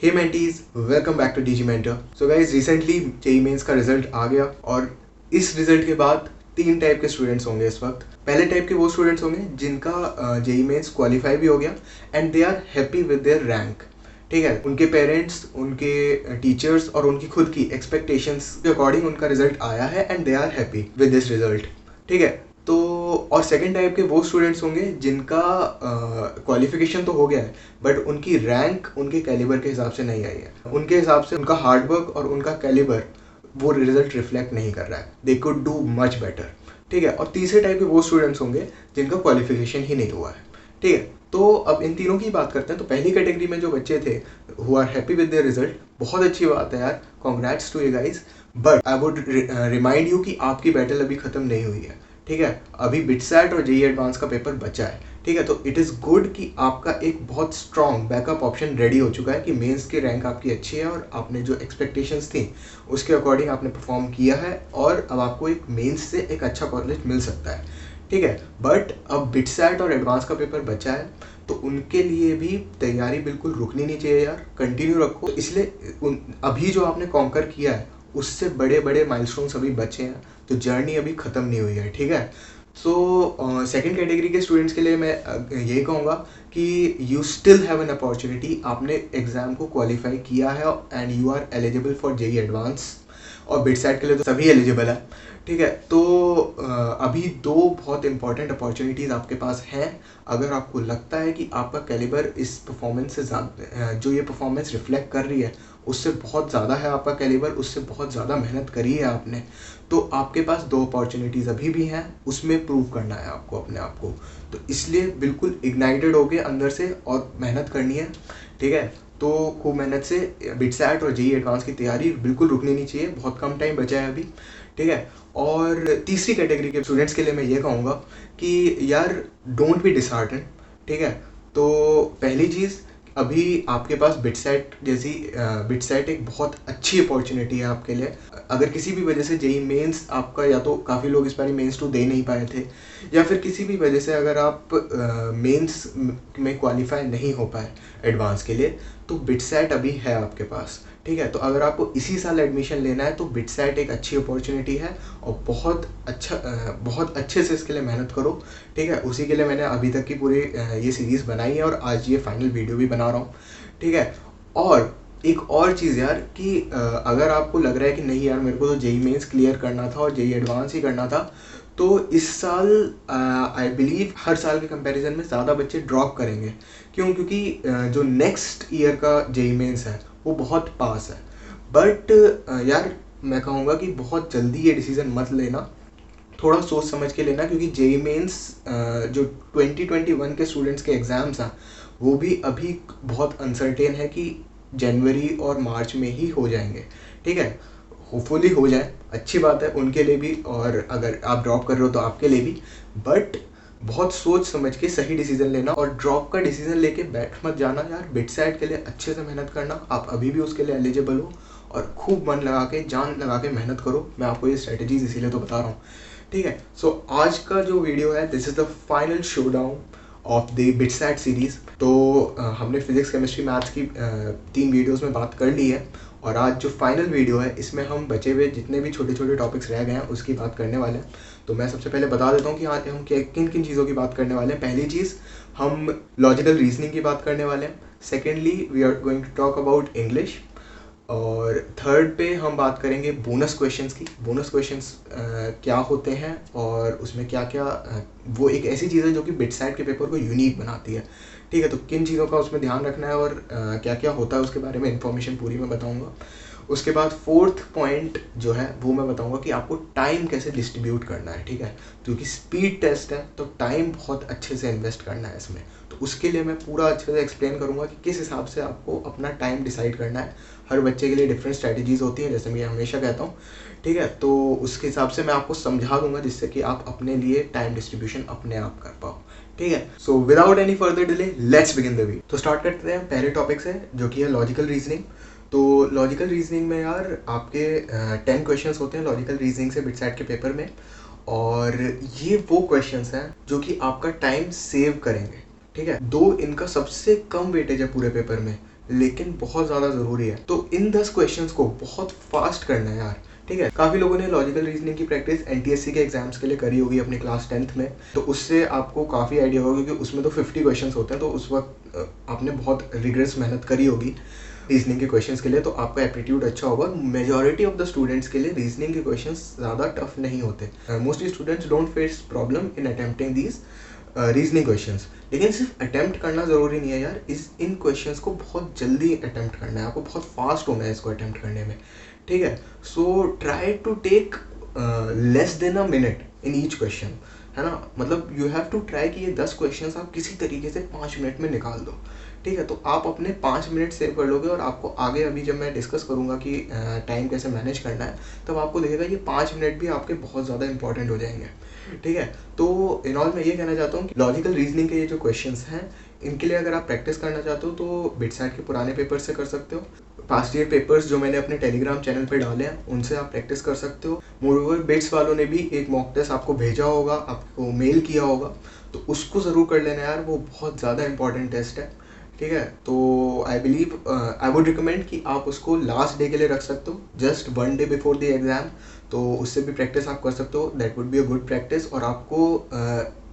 Hey mentees, welcome back to DG mentor. So guys, recently JEE mains का result आ गया और इस रिजल्ट के बाद तीन टाइप के स्टूडेंट्स होंगे इस वक्त। पहले टाइप के वो स्टूडेंट्स होंगे जिनका जेईई मेंस क्वालिफाई भी हो गया and they are happy with their rank. ठीक है, उनके पेरेंट्स, उनके टीचर्स और उनकी खुद की एक्सपेक्टेशंस के अकॉर्डिंग उनका रिजल्ट आया है and they are happy with this result. ठीक है, तो और सेकेंड टाइप के वो स्टूडेंट्स होंगे जिनका क्वालिफिकेशन तो हो गया है बट उनकी रैंक उनके कैलिबर के हिसाब से नहीं आई है। उनके हिसाब से उनका हार्डवर्क और उनका कैलिबर वो रिजल्ट रिफ्लेक्ट नहीं कर रहा है। They could do much better. ठीक है, और तीसरे टाइप के वो स्टूडेंट्स होंगे जिनका क्वालिफिकेशन ही नहीं हुआ है। ठीक है, तो अब इन तीनों की बात करते हैं। तो पहली कैटेगरी में जो बच्चे थे who are happy with their result, बहुत अच्छी बात है यार, congrats to you guys. But I would remind you कि आपकी बैटल अभी खत्म नहीं हुई है। ठीक है, अभी बिटसैट और जेईई एडवांस का पेपर बचा है। ठीक है, तो इट इज़ गुड कि आपका एक बहुत स्ट्रॉन्ग बैकअप ऑप्शन रेडी हो चुका है कि मेंस की रैंक आपकी अच्छी है और आपने जो एक्सपेक्टेशंस थी उसके अकॉर्डिंग आपने परफॉर्म किया है और अब आपको एक मेंस से एक अच्छा कॉलेज मिल सकता है। ठीक है, बट अब बिटसैट और एडवांस का पेपर बचा है तो उनके लिए भी तैयारी बिल्कुल रुकनी नहीं चाहिए यार, कंटिन्यू रखो। इसलिए अभी जो आपने कॉन्कर किया है उससे बड़े बड़े माइलस्टोन्स अभी बचे हैं, तो जर्नी अभी ख़त्म नहीं हुई है। ठीक है, सो सेकंड कैटेगरी के स्टूडेंट्स के लिए मैं यही कहूँगा कि you still have an opportunity. आपने एग्ज़ाम को क्वालिफाई किया है and you are eligible for JEE advance, और बिटसैट के लिए तो सभी एलिजिबल है। ठीक है, तो अभी दो बहुत इंपॉर्टेंट अपॉर्चुनिटीज़ आपके पास हैं। अगर आपको लगता है कि आपका कैलिबर इस परफॉर्मेंस से ज़्यादा, जो ये परफॉर्मेंस रिफ्लेक्ट कर रही है उससे बहुत ज़्यादा है आपका कैलिबर, उससे बहुत ज़्यादा मेहनत करी है आपने, तो आपके पास दो अपॉर्चुनिटीज़ अभी भी हैं, उसमें प्रूव करना है आपको अपने आप को। तो इसलिए बिल्कुल इग्नाइटेड होके अंदर से और मेहनत करनी है। ठीक है, तो खूब मेहनत से बिटसैट और जेईई एडवांस की तैयारी बिल्कुल रुकनी नहीं चाहिए, बहुत कम टाइम बचा है अभी। ठीक है, और तीसरी कैटेगरी के स्टूडेंट्स के लिए मैं ये कहूँगा कि यार डोंट बी डिसहार्टन। ठीक है, तो पहली चीज़, अभी आपके पास बिटसैट एक बहुत अच्छी अपॉर्चुनिटी है आपके लिए। अगर किसी भी वजह से जेईई मेंस आपका, या तो काफ़ी लोग इस बार मेंस 2 दे नहीं पाए थे, या फिर किसी भी वजह से अगर आप मेंस में क्वालिफाई नहीं हो पाए एडवांस के लिए, तो बिटसैट अभी है आपके पास। ठीक है, तो अगर आपको इसी साल एडमिशन लेना है तो बिटसैट एक अच्छी अपॉर्चुनिटी है और बहुत अच्छे से इसके लिए मेहनत करो। ठीक है, उसी के लिए मैंने अभी तक की पूरी ये सीरीज़ बनाई है और आज ये फाइनल वीडियो भी बना रहा हूँ। ठीक है, और एक और चीज़ यार कि अगर आपको लग रहा है कि नहीं यार मेरे को तो जेईई मेंस क्लियर करना था और जेईई एडवांस ही करना था, तो इस साल आई बिलीव हर साल के कंपैरिजन में ज़्यादा बच्चे ड्रॉप करेंगे। क्यों? क्योंकि जो नेक्स्ट ईयर का जेईई मेंस है वो बहुत पास है। बट यार मैं कहूँगा कि बहुत जल्दी ये डिसीज़न मत लेना, थोड़ा सोच समझ के लेना, क्योंकि जेईई मेंस जो 2021 के स्टूडेंट्स के एग्ज़ाम्स हैं वो भी अभी बहुत अनसर्टेन है कि जनवरी और मार्च में ही हो जाएंगे। ठीक है, होपफुली हो जाए, अच्छी बात है उनके लिए भी, और अगर आप ड्रॉप कर रहे हो तो आपके लिए भी। बट बहुत सोच समझ के सही डिसीजन लेना, और ड्रॉप का डिसीजन लेके बैठ मत जाना यार। बिटसैट के लिए अच्छे से मेहनत करना, आप अभी भी उसके लिए एलिजिबल हो, और खूब मन लगा के, जान लगा के मेहनत करो। मैं आपको ये स्ट्रेटजीज इसीलिए तो बता रहा हूँ। ठीक है, सो आज का जो वीडियो है, this is the final show down of the BITSAT series. तो हमने फिजिक्स, केमिस्ट्री, मैथ्स की 3 वीडियोस में बात कर ली है, और आज जो फाइनल वीडियो है इसमें हम बचे हुए जितने भी छोटे छोटे टॉपिक्स रह गए हैं उसकी बात करने वाले हैं। तो मैं सबसे पहले बता देता हूँ कि आज हम किन किन चीज़ों की बात करने वाले हैं। पहली चीज़, हम लॉजिकल रीजनिंग की बात करने वाले हैं। Secondly, we are going to talk about English. और थर्ड पे हम बात करेंगे बोनस क्वेश्चंस की। बोनस क्वेश्चंस क्या होते हैं और उसमें क्या क्या, वो एक ऐसी चीज़ है जो कि बिटसैट के पेपर को यूनिक बनाती है। ठीक है, तो किन चीज़ों का उसमें ध्यान रखना है और क्या क्या होता है उसके बारे में इन्फॉर्मेशन पूरी मैं बताऊंगा। उसके बाद फोर्थ पॉइंट जो है वो मैं बताऊंगा कि आपको टाइम कैसे डिस्ट्रीब्यूट करना है। ठीक है, क्योंकि स्पीड टेस्ट है तो टाइम बहुत अच्छे से इन्वेस्ट करना है इसमें। तो उसके लिए मैं पूरा अच्छे से एक्सप्लेन करूंगा कि किस हिसाब से आपको अपना टाइम डिसाइड करना है। हर बच्चे के लिए डिफरेंट स्ट्रैटेजीज होती हैं, जैसे मैं हमेशा कहता हूँ। ठीक है, तो उसके हिसाब से मैं आपको समझा दूंगा जिससे कि आप अपने लिए टाइम डिस्ट्रीब्यूशन अपने आप कर पाओ। ठीक है, so without any further delay let's begin the video. तो स्टार्ट करते हैं पहले टॉपिक से, जो कि है लॉजिकल रीजनिंग। तो लॉजिकल रीजनिंग में यार आपके 10 क्वेश्चंस होते हैं लॉजिकल रीजनिंग से बिटसैट के पेपर में, और ये वो क्वेश्चंस हैं जो कि आपका टाइम सेव करेंगे। ठीक है, दो इनका सबसे कम वेटेज है पूरे पेपर में, लेकिन बहुत ज़्यादा ज़रूरी है। तो इन 10 क्वेश्चंस को बहुत फास्ट करना है यार, ठीक है। काफ़ी लोगों ने लॉजिकल रीजनिंग की प्रैक्टिस एनटीएससी के एग्जाम्स के लिए करी होगी अपनी क्लास 10th में, तो उससे आपको काफ़ी आइडिया होगा, क्योंकि उसमें तो 50 क्वेश्चंस होते हैं, तो उस वक्त आपने बहुत रिगरस मेहनत करी होगी रीजनिंग के क्वेश्चंस के लिए, तो आपका एप्टीट्यूड अच्छा होगा। मेजॉरिटी ऑफ द स्टूडेंट्स के लिए रीजनिंग के क्वेश्चंस ज़्यादा टफ नहीं होते। Mostly students don't face problem in attempting these reasoning questions. लेकिन सिर्फ अटेम्प्ट करना ज़रूरी नहीं है यार, इन क्वेश्चंस को बहुत जल्दी अटेम्प्ट करना है, आपको बहुत फास्ट होना है इसको अटेम्प्ट करने में, ठीक है। So try to take less than a minute in each question, है ना। मतलब यू हैव टू ट्राई कि ये 10 क्वेश्चन आप किसी तरीके से 5 मिनट में निकाल दो, ठीक है। तो आप अपने 5 मिनट सेव कर लोगे, और आपको आगे अभी जब मैं डिस्कस करूँगा कि टाइम कैसे मैनेज करना है, तब आपको लगेगा ये 5 मिनट भी आपके बहुत ज़्यादा इंपॉर्टेंट हो जाएंगे, ठीक है। तो इन ऑल मैं ये कहना चाहता हूँ कि लॉजिकल रीजनिंग के ये जो क्वेश्चंस हैं, इनके लिए अगर आप प्रैक्टिस करना चाहते हो तो बिटसैट के पुराने पेपर से कर सकते हो। पास्ट ईयर पेपर्स जो मैंने अपने टेलीग्राम चैनल पे डाले हैं, उनसे आप प्रैक्टिस कर सकते हो। मोरओवर बिट्स वालों ने भी एक मॉक टेस्ट आपको भेजा होगा, आपको मेल किया होगा, तो उसको ज़रूर कर लेना यार, वो बहुत ज़्यादा इंपॉर्टेंट टेस्ट है, ठीक है। तो I believe I would recommend कि आप उसको लास्ट डे के लिए रख सकते हो, just 1 day before the exam, तो उससे भी प्रैक्टिस आप कर सकते हो। That would be a good practice, और आपको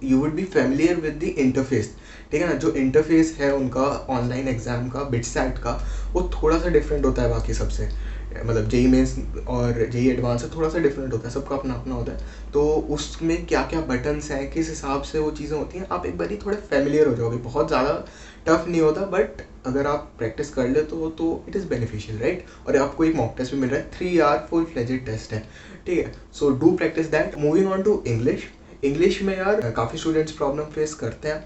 you would be familiar with the interface, ठीक है ना। जो इंटरफेस है उनका ऑनलाइन एग्ज़ाम का, बिटसैट का, वो थोड़ा सा डिफरेंट होता है बाकी सबसे, मतलब जेई मेंस और जेई एडवांस से थोड़ा सा डिफरेंट होता है, सबका अपना अपना होता है। तो उसमें क्या क्या बटन्स हैं, किस हिसाब से वो चीज़ें होती हैं, आप एक बार ही थोड़े फेमिलियर हो जाओगे। बहुत ज़्यादा टफ नहीं होता, बट अगर आप प्रैक्टिस कर ले तो इट इज़ बेनिफिशियल, राइट। और आपको एक मॉक टेस्ट भी मिल रहा है, 3 आवर फुल फ्लेजेड टेस्ट है, ठीक है। So do practice that. Moving on to English. English में यार काफ़ी स्टूडेंट्स प्रॉब्लम फेस करते हैं।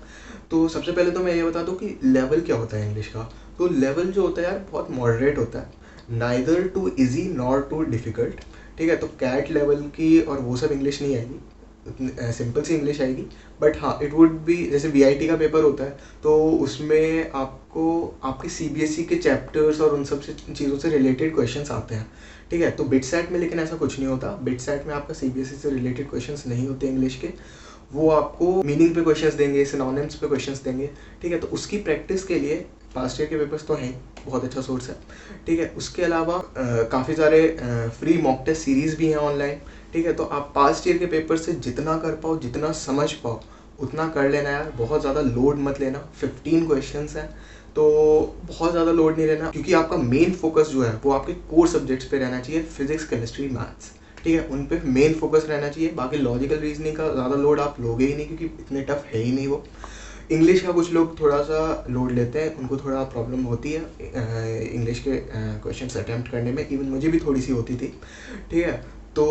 तो सबसे पहले तो मैं ये बता दूं कि लेवल क्या होता है इंग्लिश का। तो लेवल जो होता है यार बहुत मॉडरेट होता है, neither too easy nor too difficult, ठीक है। तो कैट लेवल की और वो सब इंग्लिश नहीं आएगी, सिंपल सी इंग्लिश आएगी। बट हाँ, इट वुड बी, जैसे वीआईटी का पेपर होता है, तो उसमें आपको आपके सीबीएसई के चैप्टर्स और उन सब से चीज़ों से रिलेटेड क्वेश्चंस आते हैं, ठीक है। तो बिटसैट में लेकिन ऐसा कुछ नहीं होता। बिटसैट में आपका सीबीएसई से रिलेटेड क्वेश्चंस नहीं होते इंग्लिश के, वो आपको मीनिंग पे क्वेश्चंस देंगे, सिनोनिम्स पे क्वेश्चंस देंगे, ठीक है। तो उसकी प्रैक्टिस के लिए पास्ट ईयर के पेपर्स तो हैं, बहुत अच्छा सोर्स है, ठीक है। उसके अलावा काफ़ी सारे फ्री मॉक टेस्ट सीरीज़ भी हैं ऑनलाइन, ठीक है। तो आप पास्ट ईयर के पेपर से जितना कर पाओ, जितना समझ पाओ, उतना कर लेना यार। बहुत ज़्यादा लोड मत लेना, 15 क्वेश्चंस हैं, तो बहुत ज़्यादा लोड नहीं लेना, क्योंकि आपका मेन फोकस जो है वो आपके कोर सब्जेक्ट्स पे रहना चाहिए, फिजिक्स, केमिस्ट्री, मैथ्स, ठीक है। उन पे मेन फोकस रहना चाहिए। बाकी लॉजिकल रीजनिंग का ज़्यादा लोड आप लोगे ही नहीं, क्योंकि इतने टफ है ही नहीं वो। इंग्लिश का कुछ लोग थोड़ा सा लोड लेते हैं, उनको थोड़ा प्रॉब्लम होती है इंग्लिश के क्वेश्चंस अटैम्प्ट करने में, इवन मुझे भी थोड़ी सी होती थी, ठीक है। तो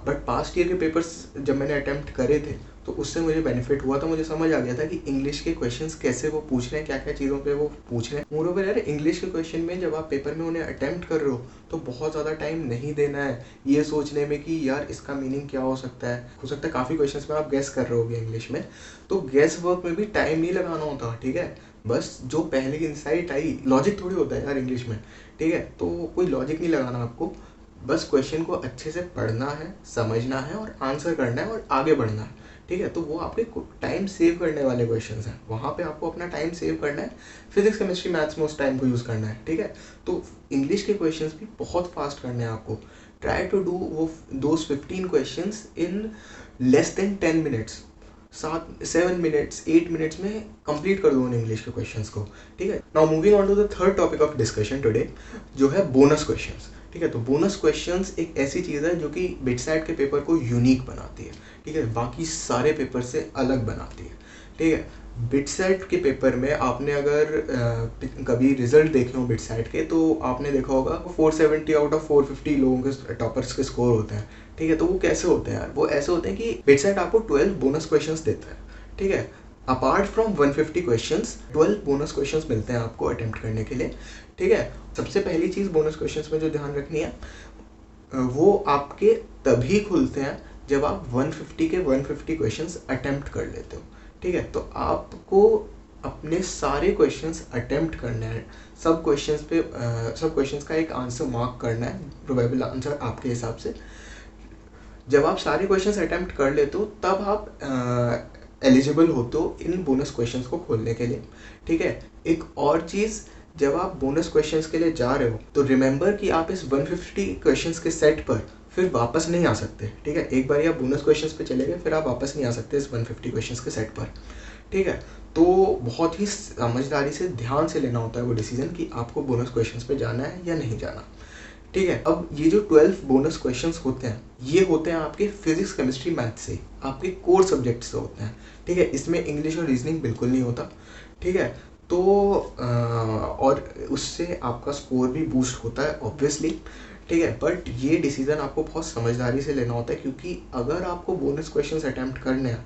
बट पास्ट ईयर के पेपर्स जब मैंने अटैम्प्ट करे थे, तो उससे मुझे बेनिफिट हुआ था। मुझे समझ आ गया था कि इंग्लिश के क्वेश्चंस कैसे वो पूछ रहे हैं, क्या क्या चीज़ों पे वो पूछ रहे हैं। मोरोवर यार, इंग्लिश के क्वेश्चन में जब आप पेपर में उन्हें अटैम्प्ट कर रहे हो, तो बहुत ज़्यादा टाइम नहीं देना है ये सोचने में कि यार इसका मीनिंग क्या हो सकता है। काफ़ी क्वेश्चंस में आप गेस कर रहे होगे इंग्लिश में, तो गेस वर्क में भी टाइम नहीं लगाना होता, ठीक है। बस जो पहले की इंसाइट आई, लॉजिक थोड़ी होता है यार इंग्लिश में, ठीक है। तो कोई लॉजिक नहीं लगाना आपको, बस क्वेश्चन को अच्छे से पढ़ना है, समझना है और आंसर करना है और आगे बढ़ना है, ठीक है। तो वो आपके टाइम सेव करने वाले क्वेश्चंस हैं, वहाँ पे आपको अपना टाइम सेव करना है। फिजिक्स, केमिस्ट्री, मैथ्स में उस टाइम को यूज़ करना है, ठीक है। तो इंग्लिश के क्वेश्चंस भी बहुत फास्ट करने हैं आपको। ट्राई टू डू वो those 15 questions in less than 10 minutes, 7 minutes 8 minutes में कंप्लीट कर दो उन इंग्लिश के क्वेश्चंस को, ठीक है। Now moving on to the third topic of discussion today, जो है बोनस क्वेश्चंस, ठीक है। तो बोनस क्वेश्चंस एक ऐसी चीज़ है जो कि बिटसैट के पेपर को यूनिक बनाती है, ठीक है, बाकी सारे पेपर से अलग बनाती है, ठीक है। बिटसैट के पेपर में आपने अगर कभी रिजल्ट देखे हो बिटसैट के, तो आपने देखा होगा 470 आउट ऑफ 450 लोगों के टॉपर्स के स्कोर होते हैं, ठीक है। तो वो कैसे होते हैं यार? वो ऐसे होते हैं कि बिटसैट आपको 12 बोनस क्वेश्चंस देता है, ठीक है। Apart from 150 questions, 12 bonus questions मिलते हैं आपको अटेम्प्ट करने के लिए, ठीक है। सबसे पहली चीज़ बोनस क्वेश्चंस में जो ध्यान रखनी है, वो आपके तभी खुलते हैं जब आप 150 के 150 क्वेश्चंस अटेम्प्ट कर लेते हो, ठीक है। तो आपको अपने सारे क्वेश्चंस अटेम्प्ट करना है, सब क्वेश्चंस का एक आंसर मार्क करना है, प्रोबेबल आंसर आपके हिसाब से। जब आप सारे क्वेश्चंस अटेम्प्ट कर लेते हो, तब आप एलिजिबल होते हो इन बोनस क्वेश्चंस को खोलने के लिए, ठीक है। एक और चीज़, जब आप बोनस क्वेश्चंस के लिए जा रहे हो तो रिमेंबर कि आप इस 150 क्वेश्चंस के सेट पर फिर वापस नहीं आ सकते, ठीक है। एक बार आप बोनस क्वेश्चंस पे चले गए फिर आप वापस नहीं आ सकते इस 150 क्वेश्चंस के सेट पर, ठीक है। तो बहुत ही समझदारी से ध्यान से लेना होता है वो डिसीजन कि आपको बोनस क्वेश्चंस पे जाना है या नहीं जाना, ठीक है। अब ये जो 12 बोनस क्वेश्चंस होते हैं ये होते हैं आपके फिजिक्स केमिस्ट्री मैथ से, आपके कोर सब्जेक्ट से होते हैं, ठीक है। इसमें इंग्लिश और रीजनिंग बिल्कुल नहीं होता, ठीक है। तो और उससे आपका स्कोर भी बूस्ट होता है ऑब्वियसली, ठीक है। बट ये डिसीजन आपको बहुत समझदारी से लेना होता है क्योंकि अगर आपको बोनस क्वेश्चंस अटेम्प्ट करने हैं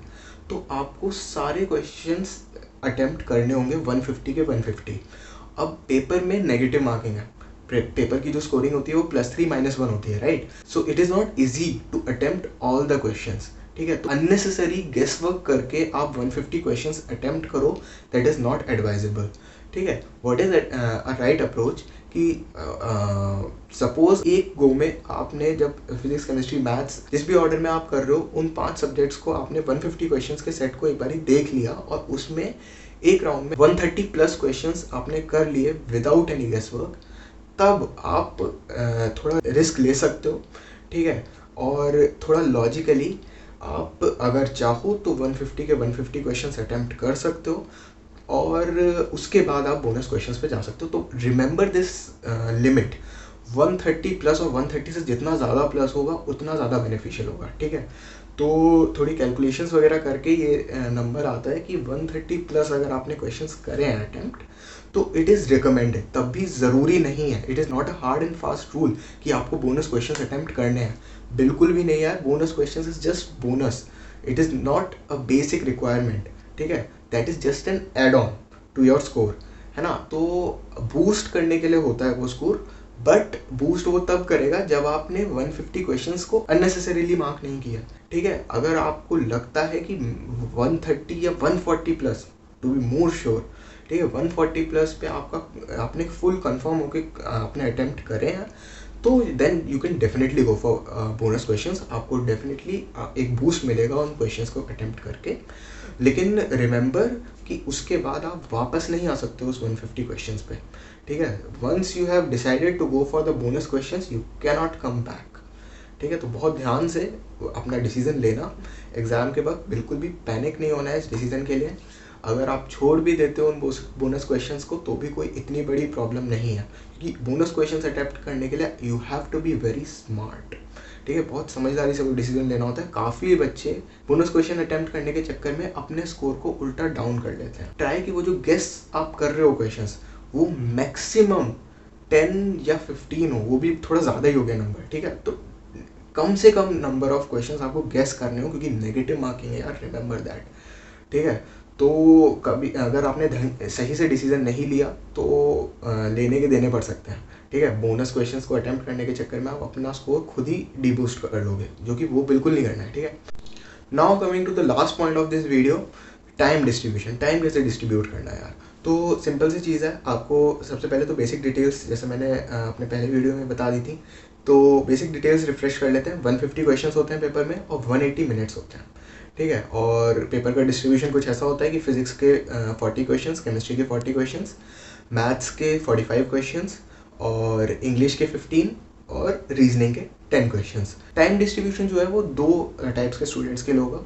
तो आपको सारे क्वेश्चंस अटेम्प्ट करने होंगे 150 के 150। अब पेपर में नेगेटिव मार्किंग है, पेपर की जो स्कोरिंग होती है वो +3 -1 होती है, right. So it is not easy to attempt all the questions, ठीक है। तो अननेसेसरी गेस वर्क करके आप 150 क्वेश्चंस अटेम्प्ट करो, दैट इज़ नॉट एडवाइजेबल, ठीक है। What is a right approach कि सपोज एक गो में आपने जब फिजिक्स केमिस्ट्री मैथ्स जिस भी ऑर्डर में आप कर रहे हो उन 5 सब्जेक्ट्स को आपने 150 क्वेश्चंस के सेट को एक बार देख लिया और उसमें एक राउंड में 130+ क्वेश्चंस आपने कर लिए विदाउट एनी गेस वर्क, तब आप थोड़ा रिस्क ले सकते हो, ठीक है। और थोड़ा लॉजिकली आप अगर चाहो तो 150 के 150 क्वेश्चंस अटेम्प्ट कर सकते हो और उसके बाद आप बोनस क्वेश्चंस पे जा सकते हो। तो रिमेंबर दिस लिमिट, 130+ और 130 से जितना ज़्यादा प्लस होगा उतना ज़्यादा बेनिफिशियल होगा, ठीक है। तो थोड़ी कैलकुलेशंस वगैरह करके ये नंबर आता है कि 130+ अगर आपने क्वेश्चंस करे हैं अटेम्प्ट तो इट इज़ रिकमेंडेड, तब भी ज़रूरी नहीं है, it is not a hard and fast rule कि आपको बोनस क्वेश्चंस अटेम्प्ट करने हैं, बिल्कुल भी नहीं यार। Bonus questions is just bonus, it is not a basic requirement, ठीक है। That is just an add on to your score, है ना। तो बूस्ट करने के लिए होता है वो स्कोर, बट बूस्ट वो तब करेगा जब आपने 150 क्वेश्चंस को अननेसेसरीली मार्क नहीं किया, ठीक है। अगर आपको लगता है कि 130 या 140+, टू बी मोर श्योर, ठीक है, 140+ पे आपने फुल कंफर्म होके आपने अटेम्प्ट करे हैं तो then you can definitely go for bonus questions. आपको डेफिनेटली एक बूस्ट मिलेगा उन क्वेश्चंस को अटेम्प्ट करके, लेकिन रिमेंबर कि उसके बाद आप वापस नहीं आ सकते उस 150 क्वेश्चंस पे, ठीक है। Once you have decided to go for the bonus questions you can not come back, ठीक है। तो बहुत ध्यान से अपना डिसीजन लेना, एग्ज़ाम के वक्त बिल्कुल भी पैनिक नहीं होना है इस डिसीजन के लिए। अगर आप छोड़ भी देते हो उन बोनस क्वेश्चंस को तो भी कोई इतनी बड़ी प्रॉब्लम नहीं है, क्योंकि बोनस क्वेश्चंस अटेम्प्ट करने के लिए you have to be very smart, ठीक है। बहुत समझदारी से वो डिसीजन लेना होता है। काफ़ी बच्चे बोनस क्वेश्चन अटेम्प्ट करने के चक्कर में अपने स्कोर को उल्टा डाउन कर लेते हैं। ट्राई कि वो जो गेस आप कर रहे हो क्वेश्चंस वो मैक्सिमम 10 या 15 हो, वो भी थोड़ा ज़्यादा ही हो गया नंबर, ठीक है। तो कम से कम नंबर ऑफ क्वेश्चंस आपको गेस करने हो क्योंकि नेगेटिव मार्किंग है यार, रिमेंबर दैट, ठीक है। तो कभी अगर आपने सही से डिसीजन नहीं लिया तो लेने के देने पड़ सकते हैं, ठीक है। बोनस क्वेश्चंस को अटेम्प्ट करने के चक्कर में आप अपना स्कोर खुद ही डीबूस्ट कर लोगे, जो कि वो बिल्कुल नहीं करना है, ठीक है। Now coming to the last point of this video, time distribution. Time कैसे डिस्ट्रीब्यूट करना है यार। तो सिंपल सी चीज़ है, आपको सबसे पहले तो बेसिक डिटेल्स जैसे मैंने अपने पहले वीडियो में बता दी थी, तो बेसिक डिटेल्स रिफ्रेश कर लेते हैं। 150 क्वेश्चंस होते हैं पेपर में और 180 मिनट्स होते हैं, ठीक है। और पेपर का डिस्ट्रीब्यूशन कुछ ऐसा होता है कि फिजिक्स के 40 क्वेश्चंस, केमिस्ट्री के 40 क्वेश्चंस, मैथ्स के 45 क्वेश्चंस और इंग्लिश के 15 और रीजनिंग के 10 क्वेश्चंस। टाइम डिस्ट्रीब्यूशन जो है वो 2 टाइप्स के स्टूडेंट्स के लिए होगा,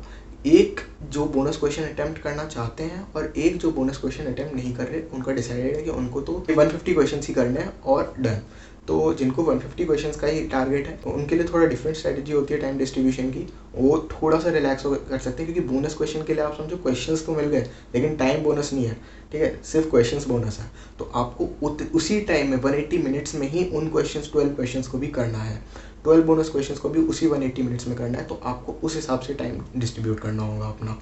एक जो बोनस क्वेश्चन अटेम्प्ट करना चाहते हैं और एक जो बोनस क्वेश्चन अटेम्प्ट नहीं कर रहे, उनका डिसाइडेड है कि उनको तो 150 क्वेश्चन ही करने हैं और डन। तो जिनको 150 क्वेश्चंस का ही टारगेट है उनके लिए थोड़ा डिफरेंट स्ट्रेटजी होती है टाइम डिस्ट्रीब्यूशन की, वो थोड़ा सा रिलैक्स कर सकते हैं, क्योंकि बोनस क्वेश्चन के लिए आप समझो क्वेश्चंस तो मिल गए लेकिन टाइम बोनस नहीं है, ठीक है, सिर्फ क्वेश्चंस बोनस है। तो आपको उसी टाइम में 180 मिनट्स में ही उन क्वेश्चंस 12 क्वेश्चंस को भी करना है, 12 बोनस क्वेश्चंस को भी उसी 180 मिनट्स में करना है। तो आपको उस हिसाब से टाइम डिस्ट्रीब्यूट करना होगा अपना,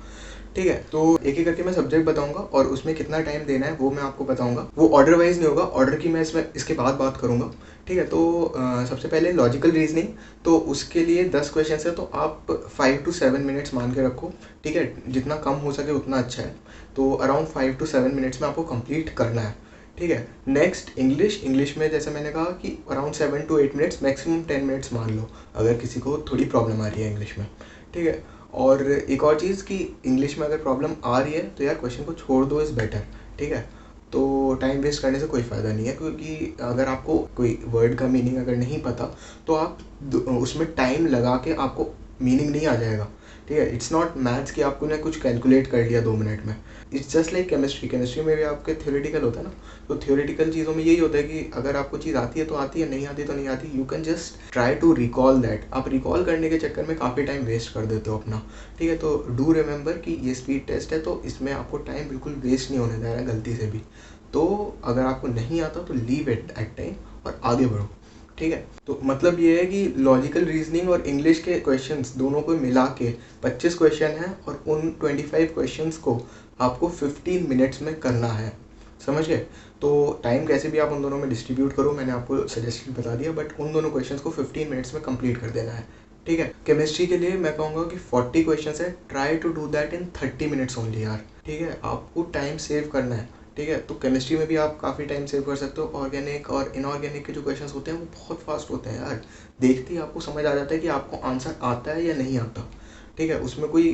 ठीक है। तो एक एक करके मैं सब्जेक्ट बताऊंगा और उसमें कितना टाइम देना है वो मैं आपको बताऊंगा। वो ऑर्डर वाइज नहीं होगा, ऑर्डर की मैं इसके बाद बात करूंगा, ठीक है। तो सबसे पहले लॉजिकल रीजनिंग, तो उसके लिए 10 क्वेश्चन है, तो आप 5 to 7 मिनट्स मान के रखो, ठीक है। जितना कम हो सके उतना अच्छा है। तो अराउंड 5 to 7 मिनट्स में आपको कंप्लीट करना है, ठीक है। नेक्स्ट इंग्लिश में जैसे मैंने कहा कि around 7 to 8 minutes, maximum 10 minutes मान लो अगर किसी को थोड़ी प्रॉब्लम आ रही है इंग्लिश में, ठीक है। और एक और चीज़ कि इंग्लिश में अगर प्रॉब्लम आ रही है तो यार क्वेश्चन को छोड़ दो इज़ बेटर, ठीक है। तो टाइम वेस्ट करने से कोई फ़ायदा नहीं है, क्योंकि अगर आपको कोई वर्ड का मीनिंग अगर नहीं पता तो आप उसमें टाइम लगा के आपको मीनिंग नहीं आ जाएगा, ठीक है। इट्स नॉट मैथ्स कि आपको ने कुछ कैलकुलेट कर लिया 2 मिनट में। इट्स जस्ट लाइक केमिस्ट्री में भी आपके थ्योरेटिकल होता है ना, तो थ्योरेटिकल चीज़ों में यही होता है कि अगर आपको चीज़ आती है तो आती है, नहीं आती तो नहीं आती, you can just try to recall that. आप रिकॉल करने के चक्कर में काफ़ी टाइम वेस्ट कर देते हो अपना, ठीक है। तो डू रिमेंबर कि ये स्पीड टेस्ट है, तो इसमें आपको टाइम बिल्कुल वेस्ट नहीं होने दे रहा है गलती से भी। तो अगर आपको नहीं आता तो लीव इट एट टाइम और आगे बढ़ो, ठीक है। तो मतलब ये है कि लॉजिकल रीजनिंग और इंग्लिश के क्वेश्चंस दोनों को मिला के 25 क्वेश्चन हैं, और उन 25 क्वेश्चंस को आपको 15 मिनट्स में करना है, समझ गए। तो टाइम कैसे भी आप उन दोनों में डिस्ट्रीब्यूट करो, मैंने आपको सजेशन बता दिया, बट उन दोनों क्वेश्चंस को 15 मिनट्स में कंप्लीट कर देना है, ठीक है। केमिस्ट्री के लिए मैं कहूँगा कि 40 क्वेश्चंस है, try to do that in 30 minutes only यार, ठीक है। आपको टाइम सेव करना है, ठीक है। तो केमिस्ट्री में भी आप काफ़ी टाइम सेव कर सकते हो। ऑर्गेनिक और इनऑर्गेनिक के जो क्वेश्चंस होते हैं वो बहुत फास्ट होते हैं यार, देखते ही आपको समझ आ जाता है कि आपको आंसर आता है या नहीं आता, ठीक है। उसमें कोई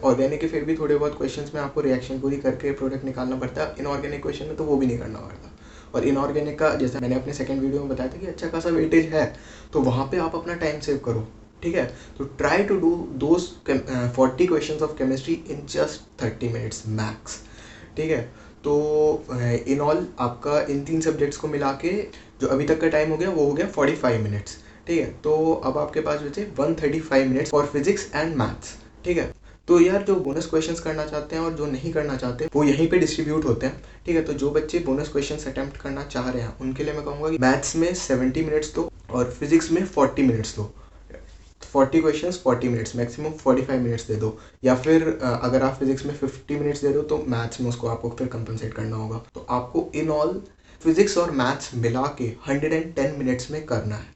ऑर्गेनिक के फिर भी थोड़े बहुत क्वेश्चंस में आपको रिएक्शन पूरी करके प्रोडक्ट निकालना पड़ता है, इनऑर्गेनिक क्वेश्चन में तो वो भी नहीं करना पड़ता। और इनऑर्गेनिक का जैसे मैंने अपने सेकंड वीडियो में बताया था कि अच्छा खासा वेटेज है, तो वहाँ पे आप अपना टाइम सेव करो, ठीक है। तो try to do those 40 questions of chemistry in just 30 minutes max, ठीक है। तो इन ऑल आपका इन 3 सब्जेक्ट्स को मिला के जो अभी तक का टाइम हो गया वो हो गया 45 मिनट्स, ठीक है। तो अब आपके पास बचे 135 minutes for physics and maths, ठीक है। तो यार जो बोनस क्वेश्चंस करना चाहते हैं और जो नहीं करना चाहते वो यहीं पे डिस्ट्रीब्यूट होते हैं, ठीक है। तो जो बच्चे बोनस क्वेश्चंस अटेम्प्ट करना चाह रहे हैं उनके लिए मैं कहूँगा कि मैथ्स में 70 मिनट्स दो और फिजिक्स में 40 मिनट्स दो। 40 क्वेश्चंस 40 मिनट्स, मैक्सिमम 45 मिनट्स दे दो। या फिर अगर आप फिजिक्स में 50 मिनट्स दे रहे हो तो मैथ्स में उसको आपको फिर कंपनसेट करना होगा। तो आपको इन ऑल फिजिक्स और मैथ्स मिला के 110 मिनट्स में करना है,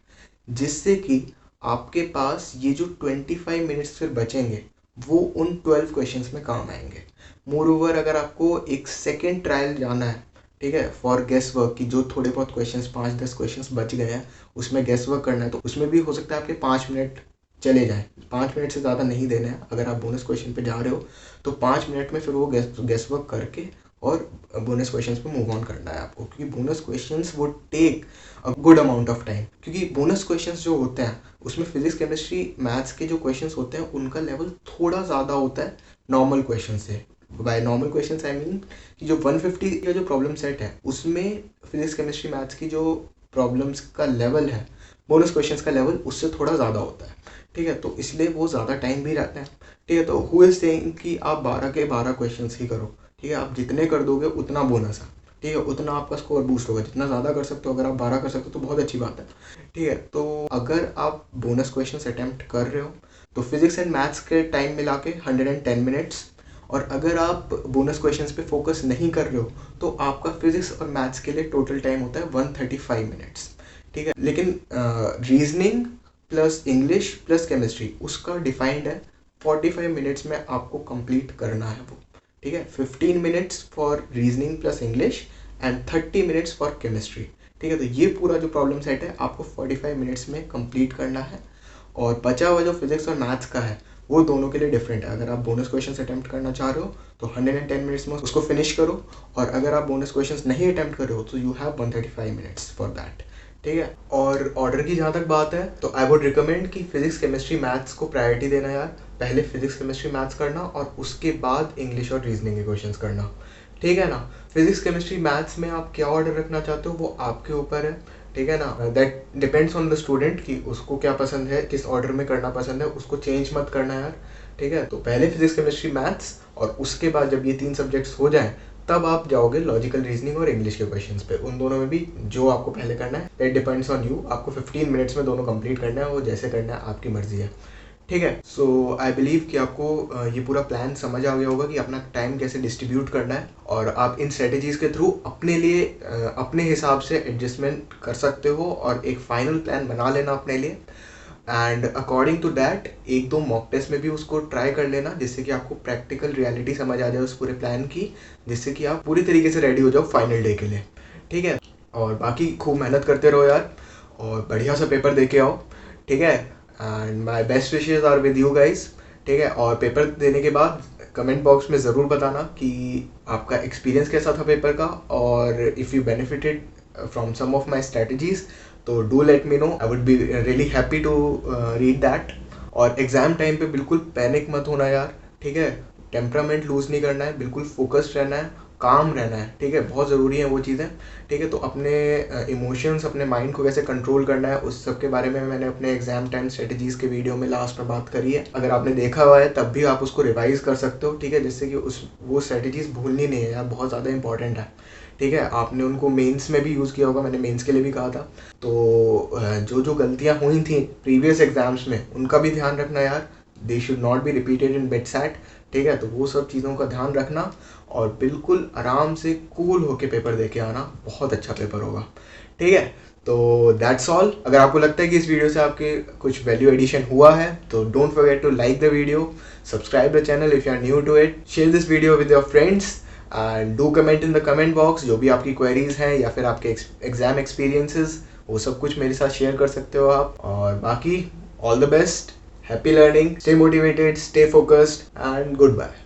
जिससे कि आपके पास ये जो 25 मिनट्स फिर बचेंगे वो उन 12 क्वेश्चंस में काम आएंगे। मोर ओवर अगर आपको एक सेकेंड ट्रायल जाना है, ठीक है, फॉर गेस वर्क की जो थोड़े बहुत क्वेश्चंस 5-10 क्वेश्चंस बच गए हैं उसमें गेस वर्क करना है, तो उसमें भी हो सकता है आपके 5 मिनट चले जाएं। 5 मिनट से ज़्यादा नहीं देना है। अगर आप बोनस क्वेश्चन पे जा रहे हो तो 5 मिनट में फिर वो गेस वर्क करके और बोनस क्वेश्चंस पे मूव ऑन करना है आपको, क्योंकि बोनस क्वेश्चंस वो take a good amount of time. क्योंकि बोनस क्वेश्चंस जो होते हैं उसमें फिजिक्स केमिस्ट्री मैथ्स के जो क्वेश्चंस होते हैं उनका लेवल थोड़ा ज़्यादा होता है नॉर्मल क्वेश्चन से। By normal questions I mean कि जो 150 का जो प्रॉब्लम सेट है उसमें फिजिक्स केमिस्ट्री मैथ्स की जो प्रॉब्लम्स का लेवल है, बोनस क्वेश्चंस का लेवल उससे थोड़ा ज़्यादा होता है, ठीक है। तो इसलिए वो ज़्यादा टाइम भी रहता है, ठीक है। तो हु इज सेइंग कि आप 12 के 12 क्वेश्चंस ही करो, ठीक है। आप जितने कर दोगे उतना बोनस है, ठीक है, उतना आपका स्कोर बूस्ट होगा। जितना ज़्यादा कर सकते हो, अगर आप 12 कर सकते हो तो बहुत अच्छी बात है, ठीक है। तो अगर आप बोनस क्वेश्चन अटैम्प्ट कर रहे हो तो फिजिक्स एंड मैथ्स के टाइम मिला के 110 मिनट्स, और अगर आप बोनस क्वेश्चंस पे फोकस नहीं कर रहे हो तो आपका फिजिक्स और मैथ्स के लिए टोटल टाइम होता है 135 मिनट्स, ठीक है। लेकिन reasoning plus English plus chemistry उसका डिफाइंड है 45 मिनट्स में आपको कंप्लीट करना है वो, ठीक है। 15 minutes for reasoning plus English and 30 minutes for chemistry, ठीक है। तो ये पूरा जो प्रॉब्लम सेट है आपको 45 मिनट्स में कंप्लीट करना है। और बचा हुआ जो फिजिक्स और मैथ्स का है वो दोनों के लिए डिफरेंट है। अगर आप बोनस क्वेश्चंस अटेम्प्ट करना चाह रहे हो तो 110 मिनट्स में उसको फिनिश करो, और अगर आप बोनस क्वेश्चंस नहीं अटेम्प्ट कर रहे हो तो you have 135 minutes for that, ठीक है। और ऑर्डर की जहाँ तक बात है तो आई वुड रिकमेंड कि फिजिक्स केमिस्ट्री मैथ्स को प्रायोरिटी देना यार। पहले फिजिक्स केमिस्ट्री मैथ्स करना और उसके बाद इंग्लिश और रीजनिंग के क्वेश्चंस करना, ठीक है ना। फिजिक्स केमिस्ट्री मैथ्स में आप क्या ऑर्डर रखना चाहते हो वो आपके ऊपर है, ठीक है ना। That depends on the student कि उसको क्या पसंद है, किस ऑर्डर में करना पसंद है, उसको चेंज मत करना यार, ठीक है। तो पहले फिजिक्स केमिस्ट्री मैथ्स और उसके बाद जब ये 3 सब्जेक्ट्स हो जाएं तब आप जाओगे लॉजिकल रीजनिंग और इंग्लिश के क्वेश्चंस पे। उन दोनों में भी जो आपको पहले करना है दैट डिपेंड्स ऑन यू। आपको 15 मिनट्स में दोनों कंप्लीट करना है, वो जैसे करना है आपकी मर्जी है, ठीक है। सो आई बिलीव कि आपको ये पूरा प्लान समझ आ गया होगा कि अपना टाइम कैसे डिस्ट्रीब्यूट करना है, और आप इन स्ट्रेटेजीज के थ्रू अपने लिए अपने हिसाब से एडजस्टमेंट कर सकते हो और एक फाइनल प्लान बना लेना अपने लिए। And according to that 1-2 mock test में भी उसको ट्राई कर लेना, जिससे कि आपको प्रैक्टिकल रियलिटी समझ आ जाए उस पूरे प्लान की, जिससे कि आप पूरी तरीके से रेडी हो जाओ फाइनल डे के लिए, ठीक है। और बाकी खूब मेहनत करते रहो यार और बढ़िया सा पेपर दे के आओ, ठीक है। And my best wishes are with you guys, ठीक है। और पेपर देने के बाद कमेंट बॉक्स में ज़रूर बताना कि आपका एक्सपीरियंस कैसा था पेपर का, और if you benefited from some of my strategies तो do let me know, I would be really happy to read that. और एग्ज़ाम टाइम पे बिल्कुल पैनिक मत होना यार, ठीक है। टेम्परामेंट लूज़ नहीं करना है, बिल्कुल फोकस्ड रहना है, काम रहना है, ठीक है। बहुत ज़रूरी है वो चीज़ें, ठीक है। तो अपने इमोशंस, अपने माइंड को कैसे कंट्रोल करना है, उस सब के बारे में मैंने अपने एग्जाम टाइम स्ट्रेटजीज़ के वीडियो में लास्ट में बात करी है। अगर आपने देखा हुआ है तब भी आप उसको रिवाइज कर सकते हो, ठीक है, जिससे कि वो स्ट्रेटजीज़ भूलनी नहीं है यार, बहुत ज़्यादा इंपॉर्टेंट है, ठीक है। आपने उनको मेंस में भी यूज़ किया होगा, मैंने मेंस के लिए भी कहा था। तो जो जो गलतियाँ हुई थी प्रीवियस एग्जाम्स में उनका भी ध्यान रखना यार, they should not be repeated in BITSAT, ठीक है। तो वो सब चीज़ों का ध्यान रखना और बिल्कुल आराम से कूल होके पेपर दे के आना, बहुत अच्छा पेपर होगा, ठीक है। तो दैट्स ऑल। अगर आपको लगता है कि इस वीडियो से आपके कुछ वैल्यू एडिशन हुआ है तो don't forget to like the video, subscribe the channel if you are new to it, share this video with your friends and do comment in the comment box जो भी आपकी queries हैं या फिर आपके एग्जाम एक्सपीरियंसेस, वो सब कुछ मेरे साथ शेयर कर सकते हो आप। और बाकी all the best, happy learning, stay motivated, stay focused and good bye.